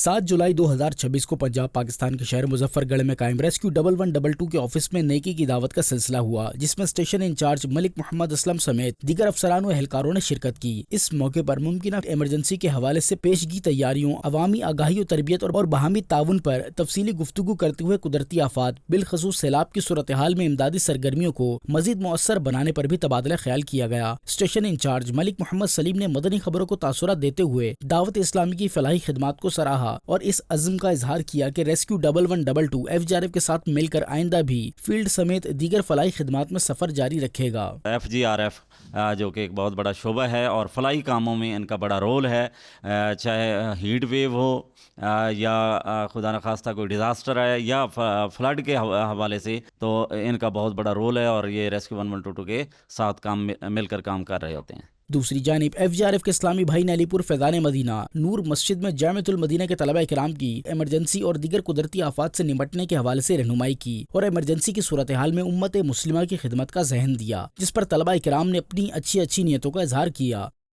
7 जुलाई 2026 को पंजाब पाकिस्तान के शहर मुजफ्फरगढ़ में कायम रेस्क्यू 1122 के ऑफिस में नेकी की दावत का सिलसिला हुआ, जिसमें स्टेशन इंचार्ज मलिक मोहम्मद असलम समेत दीगर अफसरान व एहलकारों ने शिरकत की। इस मौके पर मुमकिन इमरजेंसी के हवाले से पेशगी तैयारियों, अवामी आगाही और तरबियत और बाहमी ताउन पर तफसीली गुफ्तगू करते हुए कुदरती आफात बिलखसूस सैलाब की सूरत हाल में इमदादी सरगर्मियों को मजीद मौसर बनाने पर भी तबादला ख्याल किया गया। स्टेशन इंचार्ज मलिक मोहम्मद सलीम ने मदनी खबरों को तासुरात देते हुए दावत इस्लामी की फलाही खिदमात को सराहा और इस अज़्म का इजहार किया कि रेस्क्यू 1122 FGRF के साथ मिलकर आइंदा भी फील्ड समेत दीगर फलाही खिदमात में सफर जारी रखेगा। FGRF जो कि एक बहुत बड़ा शोबा है और फलाही कामों में इनका बड़ा रोल है, चाहे हीट वेव हो या खुदा न खास्ता कोई डिज़ास्टर है या फ्लड के हवाले से, तो इनका बहुत बड़ा रोल है और ये रेस्क्यू 1122 के साथ मिलकर काम कर रहे होते हैं। दूसरी जानिब FGRF के इस्लामी भाई ने अलीपुर फैज़ान मदीना नूर मस्जिद में जामिअतुल मदीना के तलबा इकराम की इमरजेंसी और दीगर कुदरती आफात से निपटने के हवाले से रहनुमाई की और इमरजेंसी की सूरत हाल में उम्मत मुस्लिमा की खिदमत का ज़हन दिया, जिस पर तलबा इकराम ने अपनी अच्छी नीयतों का इजहार किया।